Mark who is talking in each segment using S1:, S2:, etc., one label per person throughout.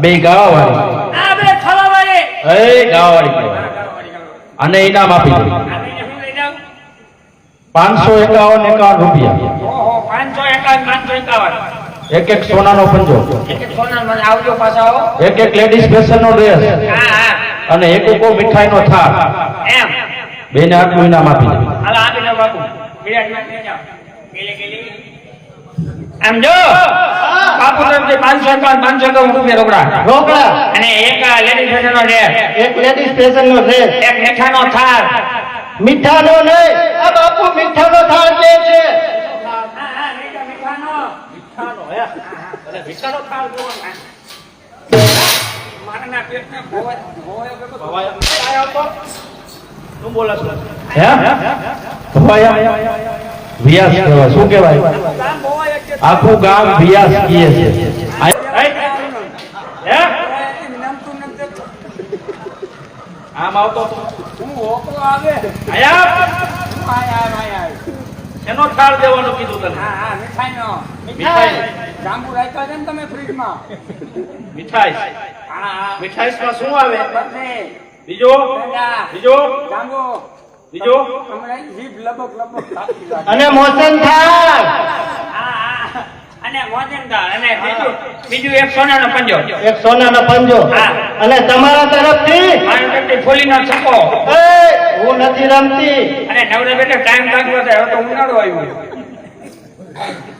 S1: બે ગાવાવાળી
S2: આ બે ખાવાવાળી
S1: એ ગાવાવાળી અને ઇનામ આપી દો 551 રૂપિયા.
S2: ઓહો 551 551
S1: એક એક સોનાનો પંજો,
S2: એક એક સોનાનો મને આવજો પાછા આવો,
S1: એક એક લેડીઝ ફેશન નો ડ્રેસ,
S2: હા હા,
S1: અને એક એક મીઠાઈનો થાળ.
S2: એમ
S1: બેને આટલું ઇનામ આપી દો.
S2: હાલો આપી દો બાપુ. બિરાજમાન થઈ જાઓ. ગેલી આમ જો બાપુ તરફથી 551 રૂપિયા રોકડા અને એક લેડીઝ ફેશન નો ડ્રેસ,
S3: એક લેડીઝ ફેશન નો ડ્રેસ,
S2: એક મીઠાનો થાળ.
S3: મીઠાનો નહીં, આ બાપુ મીઠાનો થાળ કે છે.
S1: વ્યાસ કહેવાય. શું કહેવાય? આખું ગામ વ્યાસ કહે છે. આમ આવતો એનો થાળ દેવાનું કીધું તને.
S2: મીઠાઈ જાંબુ રાખ્યા છે ને તમે ફ્રીજમાં.
S1: મીઠાઈ
S2: હા
S3: મીઠાઈમાં શું આવે
S2: બરફી,
S3: બીજો
S2: પેંડા,
S3: બીજો
S2: જાંબુ,
S3: બીજો
S2: હમણાં જીભ લબક લબક થાકી જાય.
S3: અને મોસન થાળ
S2: હા, અને મોજેન્દ્ર અને બીજું એક સોનાનો પંજો.
S3: એક સોનાનો પંજો
S2: હા.
S3: અને તમારા તરફથી
S2: મારી તરફથી ફૂલીનો છક્કો.
S3: એ, હું નથી રમતી
S2: અને નવરા બેટા ટાઈમ કાઢવો છે, હવે તો ઉનાળો આવ્યો.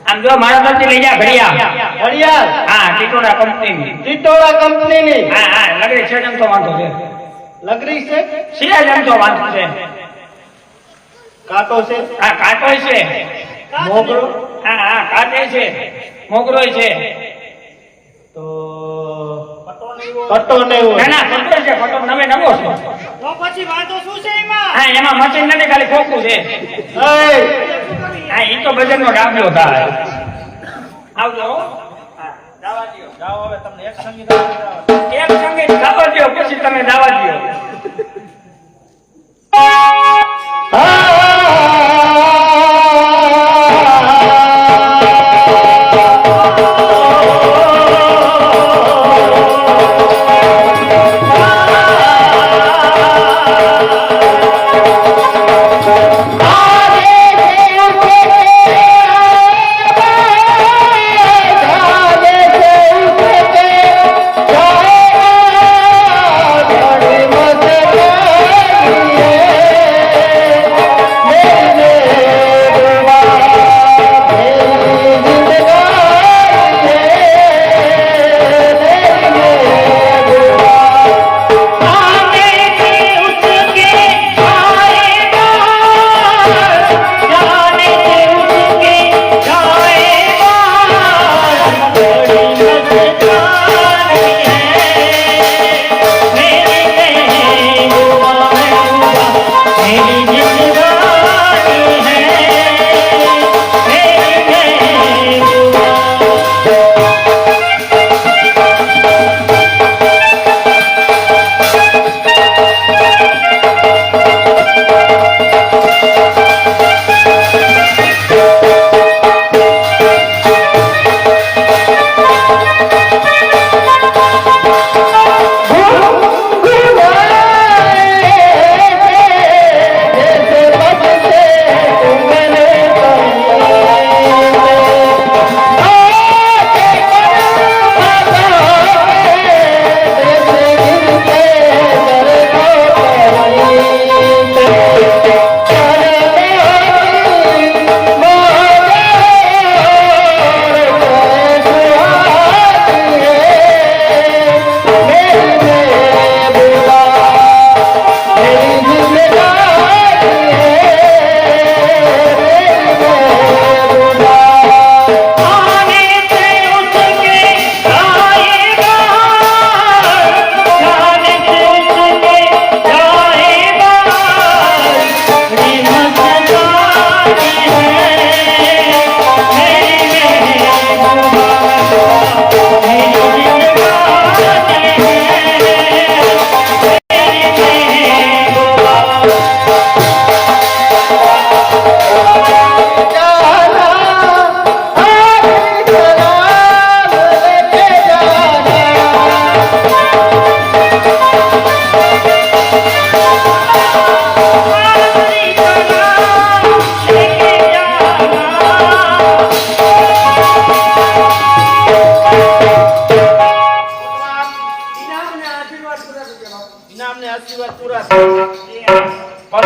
S2: આમ જો મારા તરફથી લઈ જા ઘડિયાળ.
S3: ઘડિયાળ
S2: હા, ટીટોડા કંપનીની.
S3: ટીટોળા કંપનીની
S2: હા હા, લગડી છે એમ તો વાંધો છે.
S3: લગરી છે
S2: સિરાજ એમ તો વાંધો છે.
S3: કાંટો છે
S2: હા, કાંટોય છે.
S3: મોગરો
S2: હા હા, કાંટે છે, મોગરોય છે.
S3: તો પટ્ટો ને
S2: ના ના, પટો છે, પટો નવે નવો છે.
S3: તો પછી વાંધો શું છે એમાં
S2: હા, એમાં મશીન નથી, ખાલી ખોખું છે. હા, એ તો બજારનો ડાબલો થાય. આવજો હો. હા, દાવા દ્યો.
S3: જાઓ હવે તમને એક સંગીત
S2: એક સંગીત ગાવા દ્યો, પછી તમે દાવા દ્યો.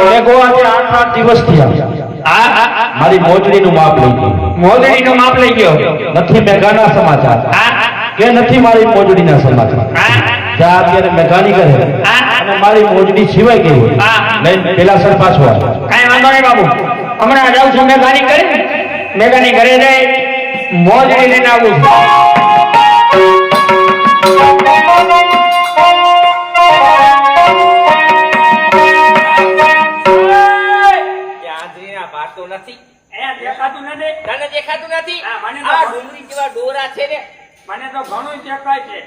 S1: મેઘો આજે 8 દિવસ થયા.
S2: હા હા, હા.
S1: મારી મોજડીનું માપ લઈ ગયો.
S2: મોજડીનું માપ લઈ ગયો.
S1: નથી મેઘાના સમાચાર
S2: હા હા,
S1: કે નથી મારી મોજડીના સમાચાર.
S2: હા
S1: જ્યાં અત્યારે મેઘાની કરે
S2: હા,
S1: અને મારી મોજડી સિવાય ગઈ હોય
S2: હા, હા.
S1: લઈને પેલા સર પાછો આવે.
S2: કાંઈ વાંધો નહીં બાબુ, હમણાં જાઉં છું મેઘાની ઘરે. મેઘાની ઘરે જઈ મોજડી લઈને આવું છું. અહીંયા દેખાતું નથી.
S4: તને દેખાતું નથી?
S2: હા, મને તો
S4: આ ડુંગળી જેવા ડોરા છે ને.
S2: મને તો ઘણું દેખાય છે.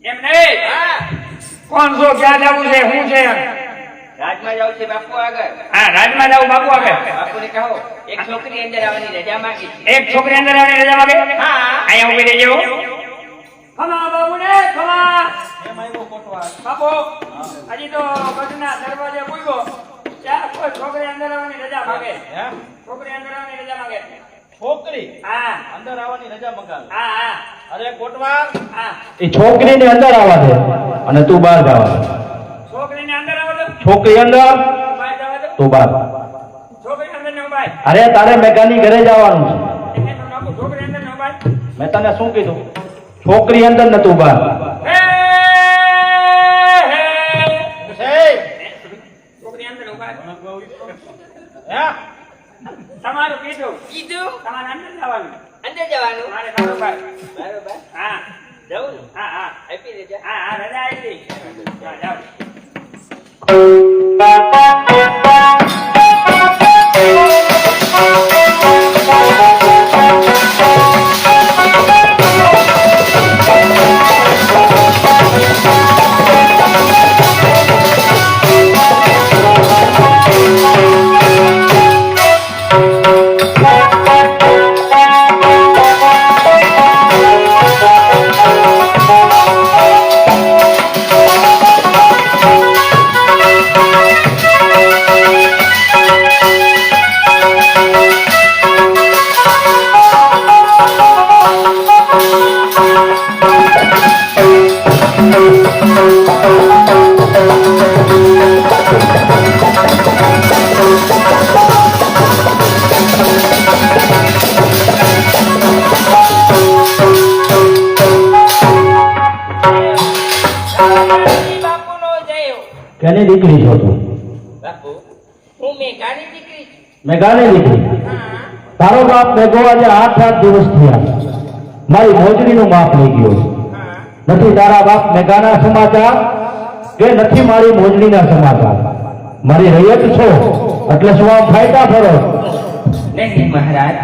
S2: એમ નહીં,
S4: હા,
S2: કોણ છો, ક્યાં જવું છે, શું છે?
S4: રાજમાં જાવ છે બાપુ આગળ.
S2: હા, રાજમાં જાવું બાપુ આગળ.
S4: બાપુને કહો એક છોકરી અંદર આવવાની રજા માંગી છે.
S2: એક છોકરી અંદર આવીને રજા માંગે.
S4: હા.
S2: અહીંયા ઉભી રહેજો. હલો બાબુ ને બાપુ હજી તો ગઢના દરવાજે પૂગ્યો ત્યાં કોઈ છોકરી અંદર આવવાની રજા માંગે છોકરી અંદર આવવાની રજા માંગે
S3: છોકરી
S2: હા
S3: અંદર આવવાની રજા મંગાવે.
S2: હા હા
S3: અરે કોટવાર,
S2: હા
S1: એ છોકરીને અંદર આવવા દે અને તું બહાર જવા દે.
S2: છોકરીને અંદર આવવા દો
S1: છોકરી અંદર,
S2: બહાર જવા દો
S1: તું બહાર.
S2: છોકરી અંદર ન ભાઈ
S1: અરે તારે મેઘાની ઘરે જવાનું છે.
S2: એને તો બાપુ છોકરી અંદર ન ભાઈ
S1: મેં તને શું કીધું? છોકરી અંદર ને તું બહાર.
S2: હે હે
S3: છે
S2: છોકરી અંદર ઉભા
S3: હે
S2: તમારું કીધું
S4: કીધું
S2: તમારે અંદર જવાનું
S4: અંદર જવાનું.
S2: મારે તારું ભાઈ
S4: બરોબર.
S2: હા
S4: જવું ને?
S2: હા હા
S4: આપી દેજો.
S2: હા હા રજા આવી હા જાઓ
S4: બાપુનો જયો.
S1: કેની દીકરી છો તું?
S4: બાપુ હું મેઘાની દીકરી છું.
S1: મેઘાની દીકરી.
S4: હા
S1: તારો બાપ મેઘો આજે 8 દિવસ થયા મારી મોજડીનું માપ લઈ ગયો.
S4: હા
S1: નથી તારા બાપ મેઘાના સમાચાર કે નથી મારી મોજડીના સમાચાર. મારી રૈયત છો એટલે શું આમ ફાયદા ફરો?
S4: નહીં મહારાજ,